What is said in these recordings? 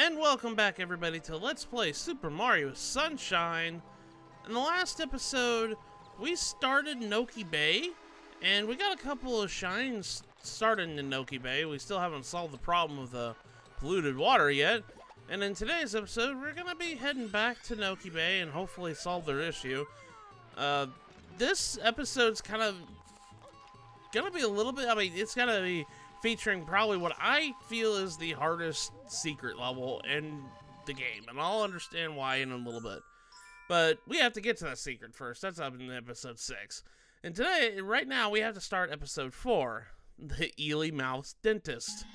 And welcome back everybody to Let's Play Super Mario Sunshine. In the last episode, we started Noki Bay, and we got a couple of shines started in Noki Bay. We still haven't solved the problem of the polluted water yet. And in today's episode, we're going to be heading back to Noki Bay and hopefully solve their issue. This episode's kind of going to be a little bit, it's going to be featuring probably what I feel is the hardest secret level in the game, and I'll understand why in a little bit. But we have to get to that secret first. That's up in episode 6. And today, right now, we have to start episode 4, the Ely Mouth Dentist.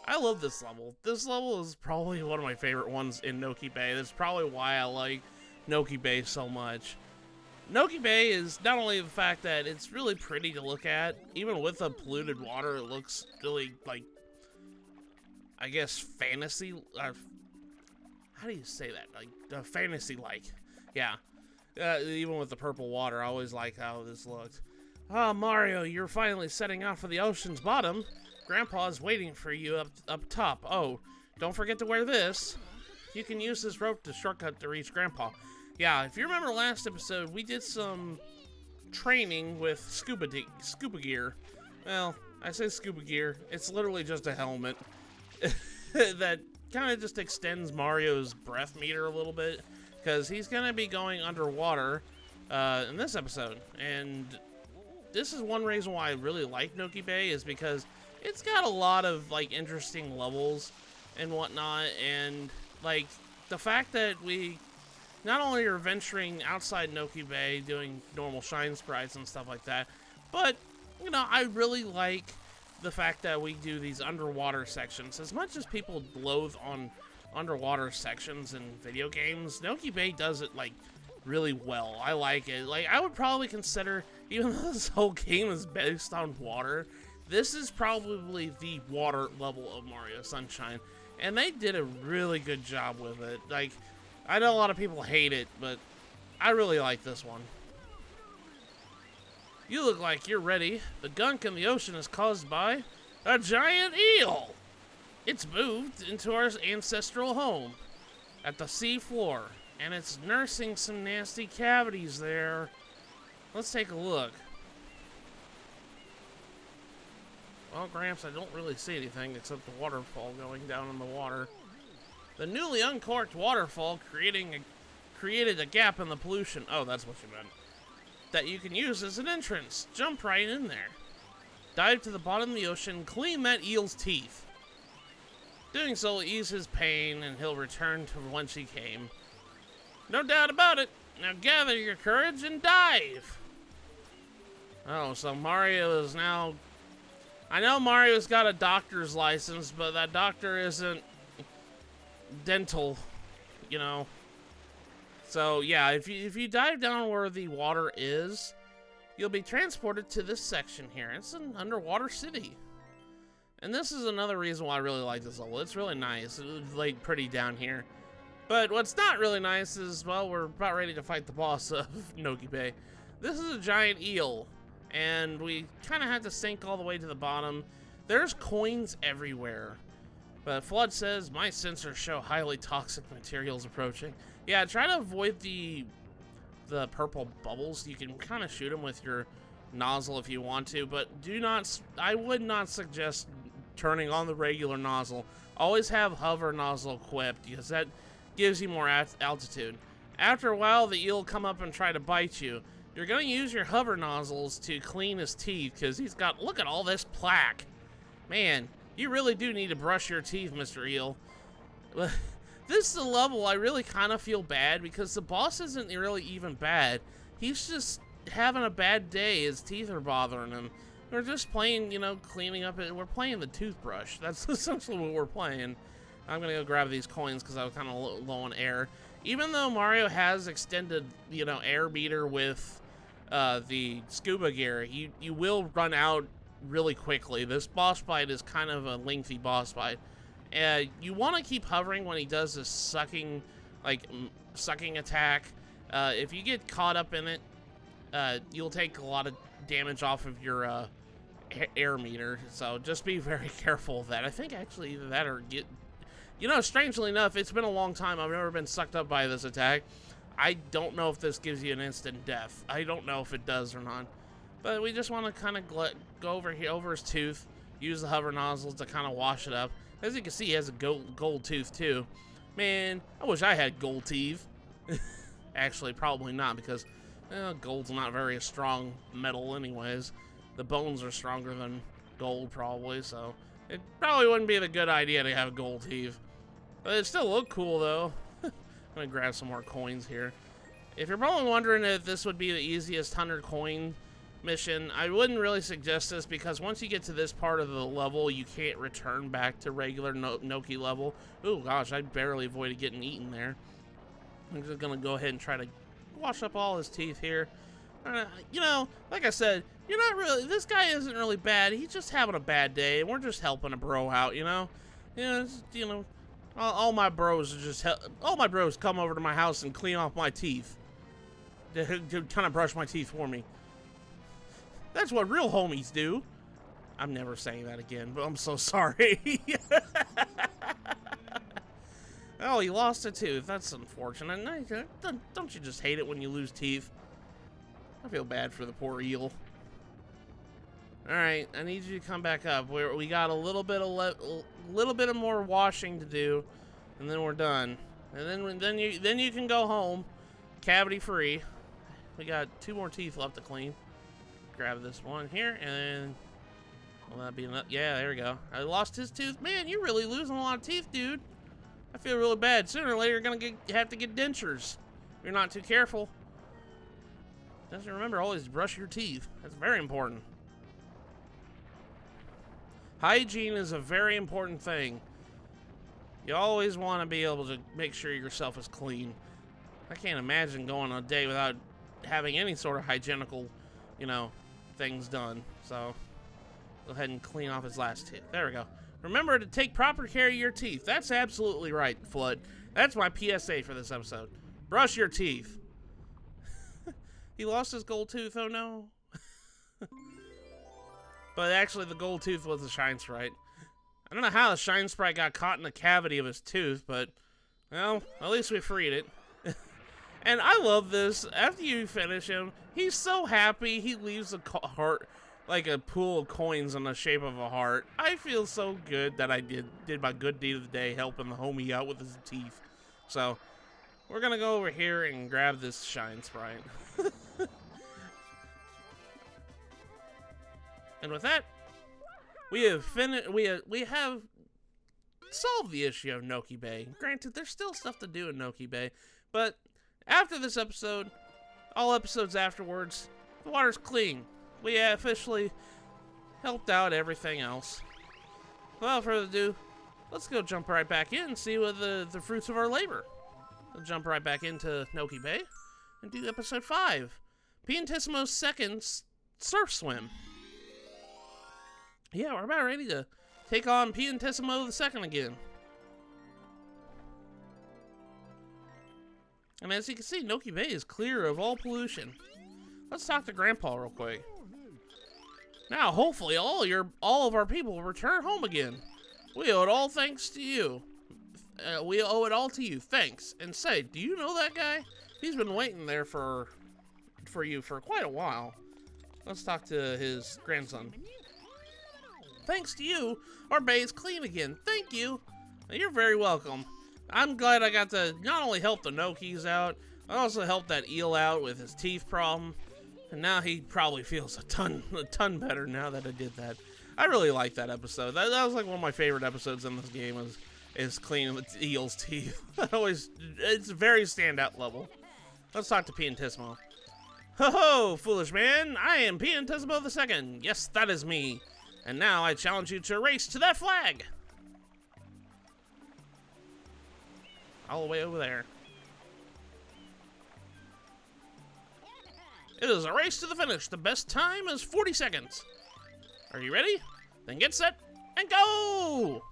I love this level. This level is probably one of my favorite ones in Noki Bay. That's probably why I like Noki Bay so much. Noki Bay is not only the fact that it's really pretty to look at, even with the polluted water, it looks really, like, I guess, fantasy, how do you say that? Like, fantasy-like. Yeah. Even with the purple water, I always like how this looked. Ah, Mario, you're finally setting out for the ocean's bottom. Grandpa's waiting for you up top. Oh, don't forget to wear this. You can use this rope to shortcut to reach Grandpa. Yeah, if you remember last episode, we did some training with scuba gear. Well, I say scuba gear. It's literally just a helmet that kind of just extends Mario's breath meter a little bit, because he's going to be going underwater in this episode. And this is one reason why I really like Noki Bay, is because it's got a lot of, like, interesting levels and whatnot. And, like, the fact that we not only are venturing outside Noki Bay, doing normal shine sprites and stuff like that, but, you know, I really like the fact that we do these underwater sections. As much as people loathe on underwater sections in video games, Noki Bay does it, like, really well. I like it. Like, I would probably consider, even though this whole game is based on water, this is probably the water level of Mario Sunshine, and they did a really good job with it. Like, I know a lot of people hate it, but I really like this one. You look like you're ready. The gunk in the ocean is caused by a giant eel. It's moved into our ancestral home at the sea floor, and it's nursing some nasty cavities there. Let's take a look. Well, Gramps, I don't really see anything except the waterfall going down in the water. The newly uncorked waterfall created a gap in the pollution. Oh, that's what you meant. That you can use as an entrance. Jump right in there. Dive to the bottom of the ocean, clean that eel's teeth. Doing so will ease his pain, and he'll return to whence he came. No doubt about it. Now gather your courage and dive. Oh, so Mario is now... I know Mario's got a doctor's license, but that doctor isn't dental, you know. So yeah, if you dive down where the water is, you'll be transported to this section here. It's an underwater city, and this is another reason why I really like this level. It's really nice. It's like pretty down here, but what's not really nice is, well, we're about ready to fight the boss of Noki Bay. This is a giant eel, and we kind of have to sink all the way to the bottom. There's coins everywhere. But Flood says, my sensors show highly toxic materials approaching. Yeah, try to avoid the purple bubbles. You can kind of shoot them with your nozzle if you want to, but I would not suggest turning on the regular nozzle. Always have hover nozzle equipped, because that gives you more altitude. After a while, the eel will come up and try to bite you. You're going to use your hover nozzles to clean his teeth, because he's got, look at all this plaque. Man, you really do need to brush your teeth, Mr. Eel. This is a level I really kind of feel bad, because the boss isn't really even bad. He's just having a bad day. His teeth are bothering him. We're just playing, you know, cleaning up it. We're playing the toothbrush. That's essentially what we're playing. I'm going to go grab these coins because I was kind of low on air. Even though Mario has extended, you know, air meter with the scuba gear, you will run out really quickly. This boss fight is kind of a lengthy boss fight. You want to keep hovering when he does this sucking attack. If you get caught up in it, you'll take a lot of damage off of your air meter, so just be very careful of that. I think actually either that or You know, strangely enough, it's been a long time. I've never been sucked up by this attack. I don't know if this gives you an instant death. I don't know if it does or not. But we just want to kind of go over here, over his tooth, use the hover nozzles to kind of wash it up. As you can see, he has a gold tooth too. Man, I wish I had gold teeth. Actually, probably not, because gold's not very strong metal anyways. The bones are stronger than gold probably, so it probably wouldn't be the good idea to have gold teeth. But it still look cool though. I'm gonna grab some more coins here. If you're probably wondering if this would be the easiest 100 coin mission, I wouldn't really suggest this, because once you get to this part of the level, you can't return back to regular Noki level. Oh gosh, I barely avoided getting eaten there. I'm just gonna go ahead and try to wash up all his teeth here. You know, like I said, you're not really, this guy isn't really bad. He's just having a bad day, and we're just helping a bro out, you know? All my bros are just, all my bros come over to my house and clean off my teeth. To kind of brush my teeth for me. That's what real homies do. I'm never saying that again, but I'm so sorry. Oh, he lost a tooth. That's unfortunate. Don't you just hate it when you lose teeth? I feel bad for the poor eel. Alright, I need you to come back up. We got a little bit of more washing to do, and then we're done. And then you can go home, cavity free. We got 2 more teeth left to clean. Grab this one here, and will that be enough? Yeah, there we go. I lost his tooth. Man, you're really losing a lot of teeth, dude. I feel really bad. Sooner or later, you're gonna have to get dentures. If you're not too careful. Just remember, always brush your teeth. That's very important. Hygiene is a very important thing. You always want to be able to make sure yourself is clean. I can't imagine going a day without having any sort of hygienical, things done. So, go ahead and clean off his last tooth. There we go. Remember to take proper care of your teeth. That's absolutely right, Flood. That's my PSA for this episode. Brush your teeth. He lost his gold tooth, oh no. But actually, the gold tooth was the Shine Sprite. I don't know how the Shine Sprite got caught in the cavity of his tooth, but, well, at least we freed it. And I love this. After you finish him, he's so happy. He leaves a heart, like a pool of coins in the shape of a heart. I feel so good that I did my good deed of the day, helping the homie out with his teeth. So, we're gonna go over here and grab this Shine Sprite. And with that, we have solved the issue of Noki Bay. Granted, there's still stuff to do in Noki Bay, but after this episode, all episodes afterwards, the water's clean. We officially helped out everything else. Without further ado, let's go jump right back in and see what the fruits of our labor. We'll jump right back into Noki Bay and do episode 5, Piantissimo's second surf swim. Yeah, we're about ready to take on Piantissimo the second again. And as you can see, Noki Bay is clear of all pollution. Let's talk to Grandpa real quick. Now, hopefully, all of our people will return home again. We owe it all thanks to you. We owe it all to you. Thanks. And say, do you know that guy? He's been waiting there for you for quite a while. Let's talk to his grandson. Thanks to you, our bay is clean again. Thank you. You're very welcome. I'm glad I got to not only help the Nokis out, I also helped that eel out with his teeth problem. And now he probably feels a ton better now that I did that. I really like that episode. That was like one of my favorite episodes in this game is cleaning the eel's teeth. It's a very standout level. Let's talk to Piantissimo. Ho ho, foolish man! I am Piantissimo the Second. Yes, that is me. And now I challenge you to a race to that flag. All the way over there. It is a race to the finish. The best time is 40 seconds. Are you ready? Then get set and go!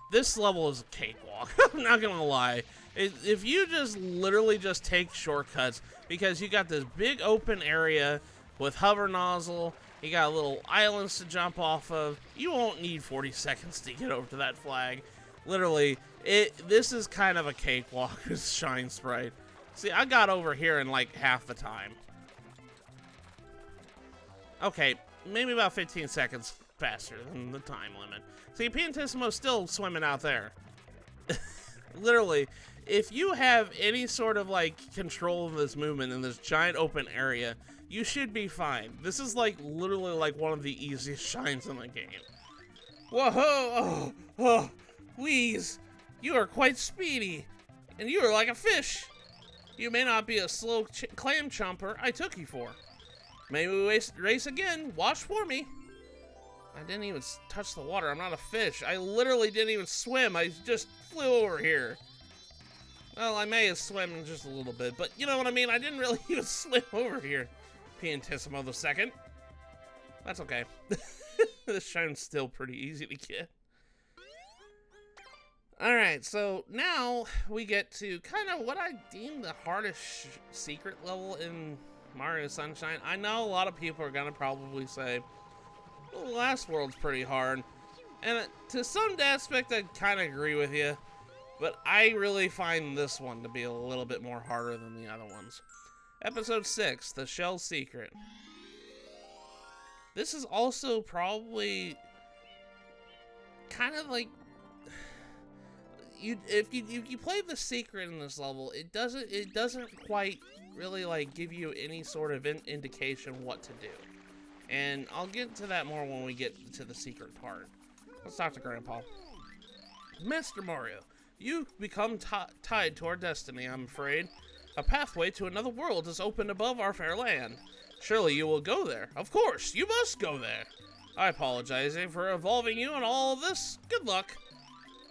This level is a cakewalk. I'm not gonna lie. If you just literally just take shortcuts, because you got this big open area with hover nozzle, you got little islands to jump off of, you won't need 40 seconds to get over to that flag. Literally, this is kind of a cakewalk, this Shine Sprite. See, I got over here in like half the time. Okay, maybe about 15 seconds faster than the time limit. See, Piantissimo's still swimming out there. Literally, if you have any sort of like control of this movement in this giant open area, you should be fine. This is like literally like one of the easiest shines in the game. Whoa! Oh, Wheeze, you are quite speedy, and you are like a fish. You may not be a slow clam chomper I took you for. Maybe we race again. Watch for me. I didn't even touch the water. I'm not a fish. I literally didn't even swim. I just flew over here. Well, I may have swum just a little bit, but you know what I mean? I didn't really even swim over here. Piantissimo the second. That's okay. This shine's still pretty easy to get. Alright, so now we get to kind of what I deem the hardest secret level in Mario Sunshine. I know a lot of people are going to probably say, well, the last world's pretty hard. And to some aspect, I kind of agree with you. But I really find this one to be a little bit more harder than the other ones. Episode 6, The Shell Secret. This is also probably kind of like... If you play the secret in this level, it doesn't quite really like give you any sort of indication what to do, and I'll get to that more when we get to the secret part. Let's talk to Grandpa. Master Mario, you've become tied to our destiny. I'm afraid a pathway to another world is opened above our fair land. Surely you will go there. Of course, you must go there. I apologize for involving you in all of this. Good luck.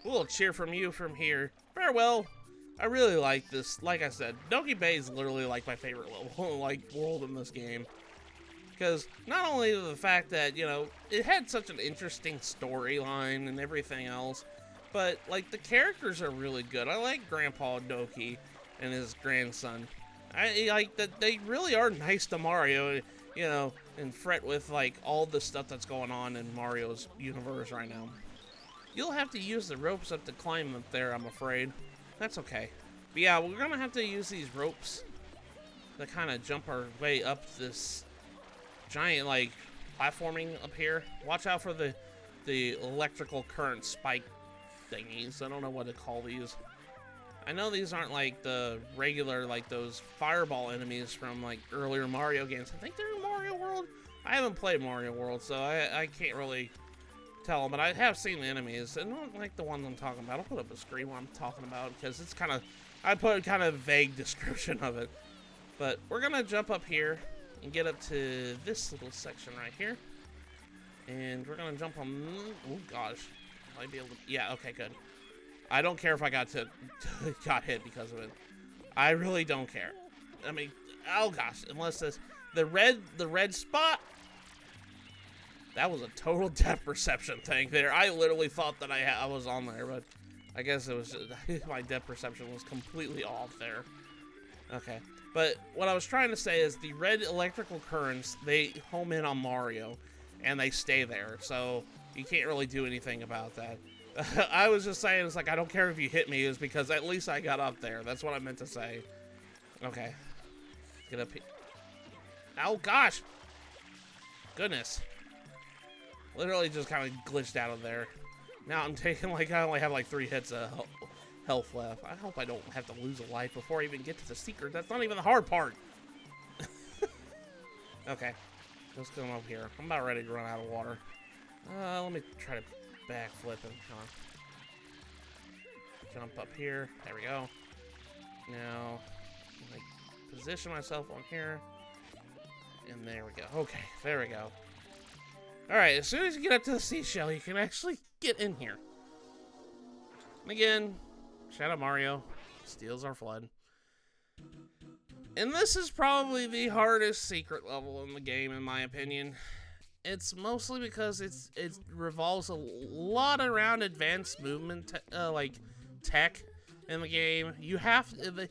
We'll cheer from you from here. Farewell. I really like this. Like I said, Noki Bay is literally like my favorite level, like world in this game. Because not only the fact that, you know, it had such an interesting storyline and everything else, but like the characters are really good. I like Grandpa Noki and his grandson. I like that they really are nice to Mario, you know, and fret with like all the stuff that's going on in Mario's universe right now. You'll have to use the ropes up to climb up there, I'm afraid. That's okay. But yeah, we're gonna have to use these ropes to kind of jump our way up this giant, like, platforming up here. Watch out for the electrical current spike thingies. I don't know what to call these. I know these aren't like the regular, like those fireball enemies from like earlier Mario games. I think they're in Mario World. I haven't played Mario World, so I can't really tell them, but I have seen the enemies, and not like the ones I'm talking about. I'll put up a screen what I'm talking about, because it's kind of, I put a kind of vague description of it. But we're gonna jump up here and get up to this little section right here, and we're gonna jump on. Oh gosh, might be able to. Yeah, okay, good. I don't care if I got hit because of it. I really don't care. I mean, oh gosh, unless the red spot. That was a total depth perception thing there. I literally thought that I was on there, but I guess it was just, my depth perception was completely off there. Okay, but what I was trying to say is the red electrical currents, they home in on Mario, and they stay there, so you can't really do anything about that. I was just saying, it's like, I don't care if you hit me, is because at least I got up there. That's what I meant to say. Okay. Get up here. Oh, gosh. Goodness. Literally just kind of glitched out of there. Now I'm taking, like, I only have like 3 hits of health left. I hope I don't have to lose a life before I even get to the secret. That's not even the hard part. Okay. Let's come up here. I'm about ready to run out of water. Let me try to backflip and jump up here. There we go. Now, like, position myself on here. And there we go. Okay, there we go. Alright, as soon as you get up to the seashell, you can actually get in here. And again, Shadow Mario steals our flood. And this is probably the hardest secret level in the game, in my opinion. It's mostly because it revolves a lot around advanced movement, like tech in the game. You have to,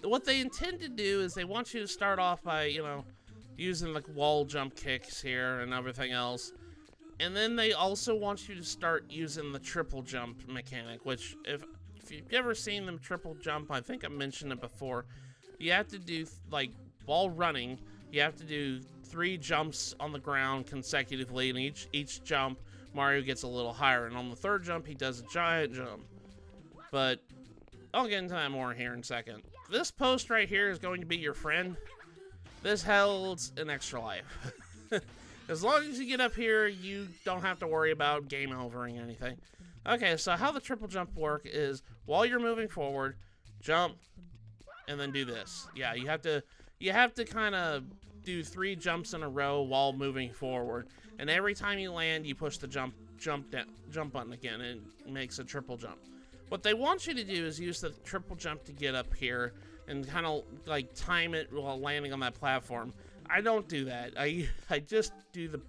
what they intend to do is they want you to start off by, you know, using like wall jump kicks here and everything else. And then they also want you to start using the triple jump mechanic, which if you've ever seen them triple jump, I think I mentioned it before. You have to do, like, while running, you have to do 3 jumps on the ground consecutively, and each jump, Mario gets a little higher, and on the 3rd jump, he does a giant jump. But I'll get into that more here in a second. This post right here is going to be your friend. This holds an extra life. As long as you get up here, you don't have to worry about game overing anything. Okay, so how the triple jump work is, while you're moving forward, jump, and then do this. Yeah, you have to kind of do 3 jumps in a row while moving forward, and every time you land, you push the jump button again, and it makes a triple jump. What they want you to do is use the triple jump to get up here and kind of like time it while landing on that platform. I don't do that. I just do the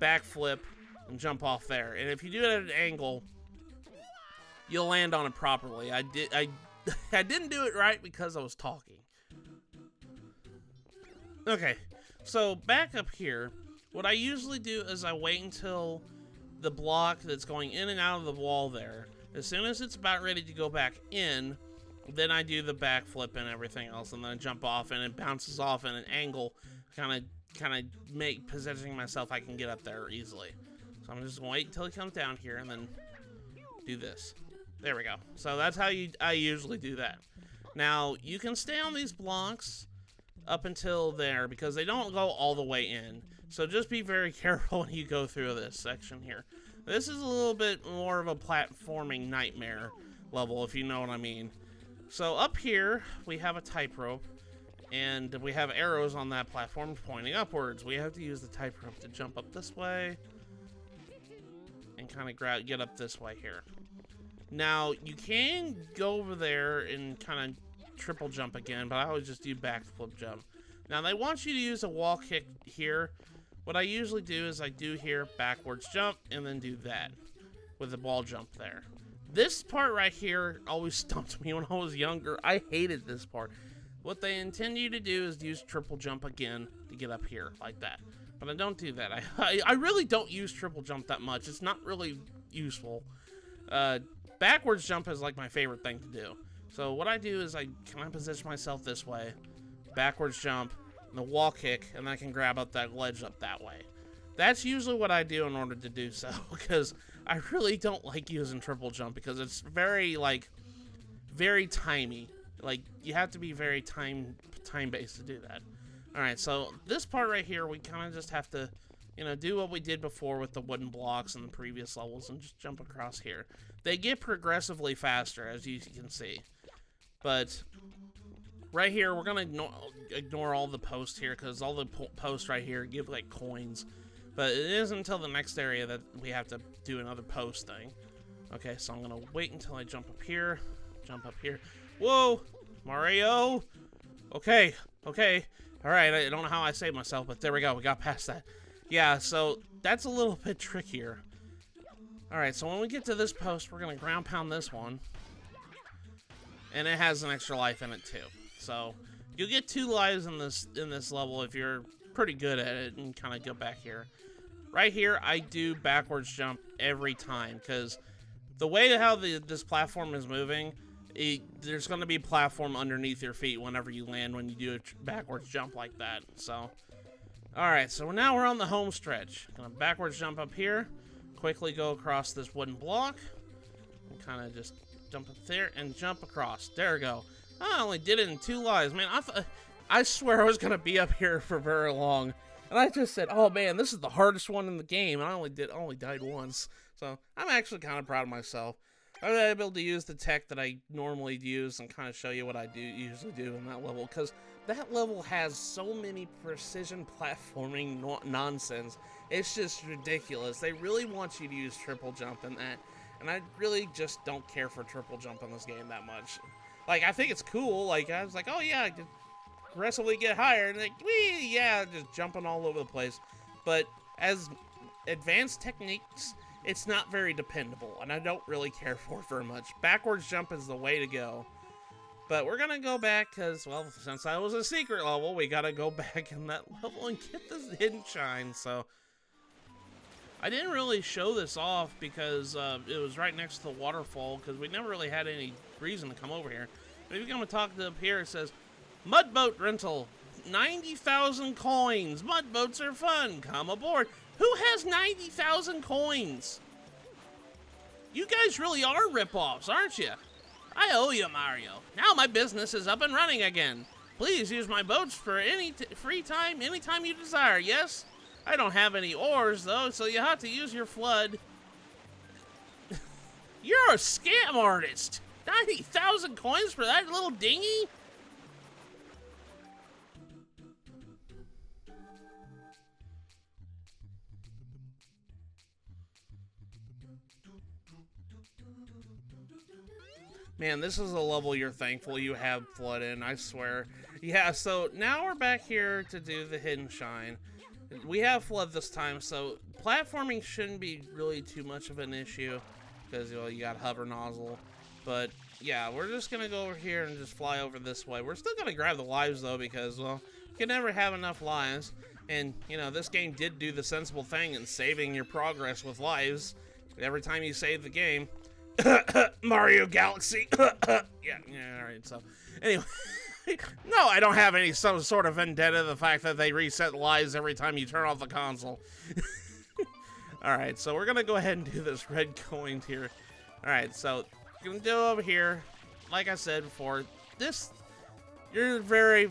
backflip and jump off there. And if you do it at an angle, you'll land on it properly. I didn't do it right because I was talking. Okay, so back up here, what I usually do is I wait until the block that's going in and out of the wall there, as soon as it's about ready to go back in, then I do the backflip and everything else, and then I jump off, and it bounces off in an angle, kind of positioning myself I can get up there easily. So I'm just gonna wait until it comes down here, and then do this. There we go. So that's how I usually do that. Now, you can stay on these blocks up until there, because they don't go all the way in. So just be very careful when you go through this section here. This is a little bit more of a platforming nightmare level, if you know what I mean. So up here, we have a tightrope, and we have arrows on that platform pointing upwards. We have to use the tightrope to jump up this way, and kind of get up this way here. Now, you can go over there and kind of triple jump again, but I always just do backflip jump. Now, they want you to use a wall kick here. What I usually do is I do here backwards jump, and then do that with the ball jump there. This part right here always stumped me when I was younger. I hated this part. What they intend you to do is use triple jump again to get up here like that. But I don't do that. I really don't use triple jump that much. It's not really useful. Backwards jump is like my favorite thing to do. So what I do is I kind of position myself this way, backwards jump, and the wall kick, and then I can grab up that ledge up that way. That's usually what I do in order to do so, because I really don't like using triple jump, because it's very timey. Like, you have to be very time-based to do that. Alright, so this part right here, we kind of just have to, do what we did before with the wooden blocks in the previous levels and just jump across here. They get progressively faster, as you can see. But right here, we're going to ignore all the posts here, because all the posts right here give, like, coins. But it isn't until the next area that we have to do another post thing. Okay, so I'm going to wait until I jump up here. Whoa! Mario! Okay. Alright, I don't know how I saved myself, but there we go. We got past that. Yeah, so that's a little bit trickier. Alright, so when we get to this post, we're going to ground pound this one. And it has an extra life in it, too. So, you'll get 2 lives in this level if you're pretty good at it, and kind of go back here. Right here, I do backwards jump every time, because the way how this platform is moving, there's going to be a platform underneath your feet whenever you land when you do a backwards jump like that. So, alright, so now we're on the home stretch. Gonna backwards jump up here, quickly go across this wooden block, and kind of just jump up there and jump across. There we go. I only did it in 2 lives. Man, I swear I was going to be up here for very long. And I just said, oh man, this is the hardest one in the game. And I only died once. So I'm actually kind of proud of myself. I was able to use the tech that I normally use and kind of show you what I usually do in that level. Because that level has so many precision platforming nonsense. It's just ridiculous. They really want you to use triple jump in that. And I really just don't care for triple jump in this game that much. Like, I think it's cool. Like, I was like, oh yeah, I could progressively get higher. And like, wee, yeah, just jumping all over the place. But as advanced techniques, it's not very dependable. And I don't really care for it very much. Backwards jump is the way to go. But we're going to go back because, well, since I was a secret level, we got to go back in that level and get this hidden shine. So, I didn't really show this off because it was right next to the waterfall because we never really had any reason to come over here. But if you come and talk to up here, it says, Mud boat rental, 90,000 coins. Mud boats are fun. Come aboard. Who has 90,000 coins? You guys really are rip-offs, aren't you? I owe you, Mario. Now my business is up and running again. Please use my boats for any free time, anytime you desire, yes? I don't have any oars, though, so you have to use your flood. You're a scam artist. 90,000 coins for that little dinghy? Man, this is a level you're thankful you have flood in, I swear. Yeah, so now we're back here to do the hidden shine. We have flood this time, so platforming shouldn't be really too much of an issue because, well, you got hover nozzle. But yeah, we're just gonna go over here and just fly over this way. We're still gonna grab the lives though because, well, you can never have enough lives. And you know, this game did do the sensible thing in saving your progress with lives every time you save the game. Mario Galaxy. yeah, alright, so anyway. No, I don't have some sort of vendetta the fact that they reset lives every time you turn off the console. Alright, so we're gonna go ahead and do this red coin here. Alright, so you're gonna do over here. Like I said before, it's very,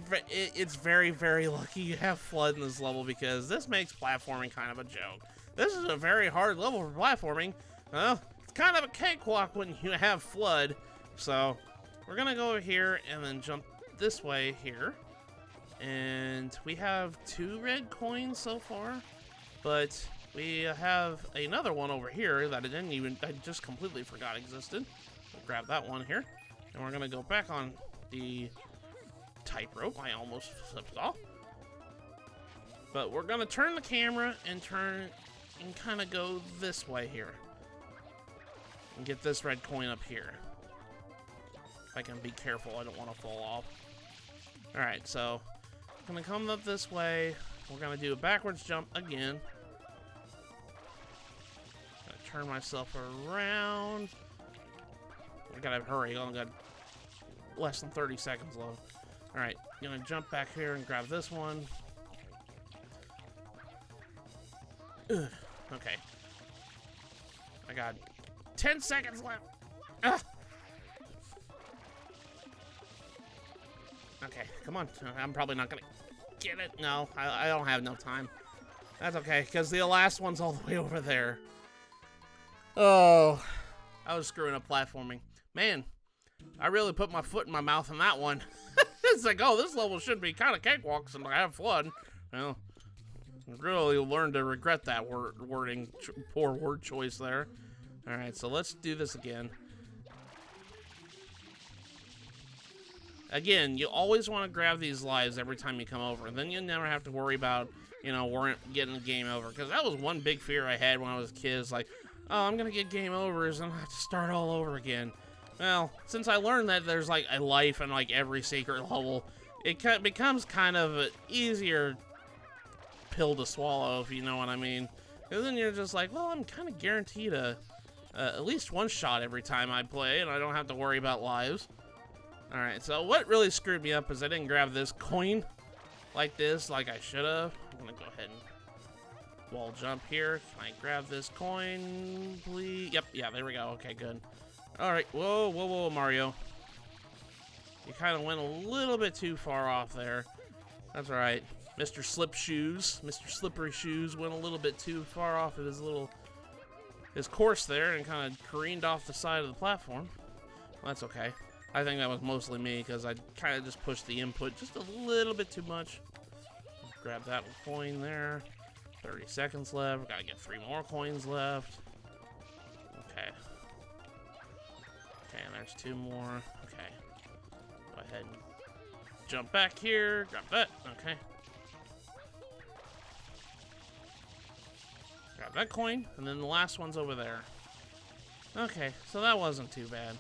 very lucky you have flood in this level because this makes platforming kind of a joke. This is a very hard level for platforming. Well, it's kind of a cakewalk when you have flood. So we're gonna go over here and then jump this way here, and we have 2 red coins so far, but we have another one over here that I just completely forgot existed. We'll grab that one here, and we're gonna go back on the tightrope. I almost slipped off, but we're gonna turn the camera and kind of go this way here and get this red coin up here. If I can be careful, I don't want to fall off. Alright, so I'm gonna come up this way. We're gonna do a backwards jump again. Gonna turn myself around. I gotta hurry. I only got less than 30 seconds left. Alright, gonna jump back here and grab this one. Ugh, okay. I got 10 seconds left. Ugh. Okay, come on. I'm probably not gonna get it. No, I don't have enough time. That's okay, because the last one's all the way over there. Oh, I was screwing up platforming. Man, I really put my foot in my mouth on that one. It's like, oh, this level should be kind of cakewalk since I have flood. Well, really learned to regret that poor word choice there. All right, so let's do this again. Again, you always want to grab these lives every time you come over. Then you never have to worry about, you know, getting the game over. Because that was one big fear I had when I was a kid. It's like, oh, I'm going to get game overs and I have to start all over again. Well, since I learned that there's like a life in like every secret level, it becomes kind of an easier pill to swallow, if you know what I mean. Because then you're just like, well, I'm kind of guaranteed at least one shot every time I play, and I don't have to worry about lives. Alright, so what really screwed me up is I didn't grab this coin like this, like I should have. I'm gonna go ahead and wall jump here. Can I grab this coin, please? Yep, yeah, there we go. Okay, good. Alright, whoa, Mario. You kind of went a little bit too far off there. That's alright. Mr. Mr. Slippery Shoes went a little bit too far off of his course there and kind of careened off the side of the platform. Well, that's okay. I think that was mostly me because I kind of just pushed the input just a little bit too much. Grab that coin there. 30 seconds left. Gotta get 3 more coins left. Okay. Okay, and there's 2 more. Okay. Go ahead and jump back here. Grab that. Okay. Grab that coin, and then the last one's over there. Okay, so that wasn't too bad.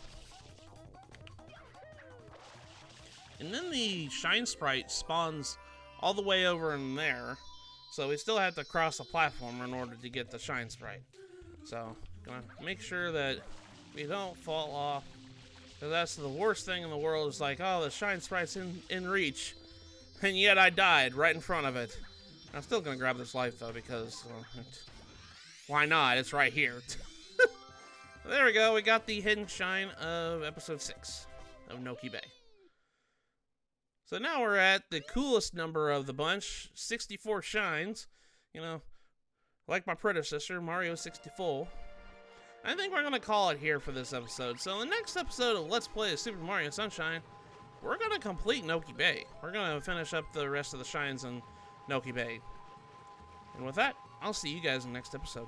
And then the Shine Sprite spawns all the way over in there. So we still have to cross a platform in order to get the shine sprite. So, gonna make sure that we don't fall off. Because that's the worst thing in the world, is like, oh, the shine sprite's in reach. And yet I died right in front of it. I'm still gonna grab this life though, because why not? It's right here. There we go. We got the hidden shine of episode 6 of Noki Bay. So now we're at the coolest number of the bunch, 64 shines. You know, like my predecessor, Mario 64. I think we're gonna call it here for this episode. So in the next episode of Let's Play Super Mario Sunshine, we're gonna complete Noki Bay. We're gonna finish up the rest of the shines in Noki Bay. And with that, I'll see you guys in the next episode.